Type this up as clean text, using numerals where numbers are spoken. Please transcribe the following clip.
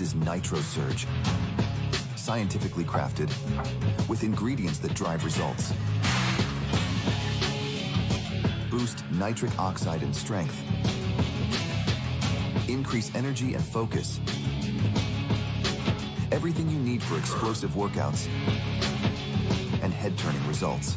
This is Nitro Surge. Scientifically crafted, with ingredients that drive results. Boost nitric oxide and strength. Increase energy and focus. Everything you need for explosive workouts and head-turning results.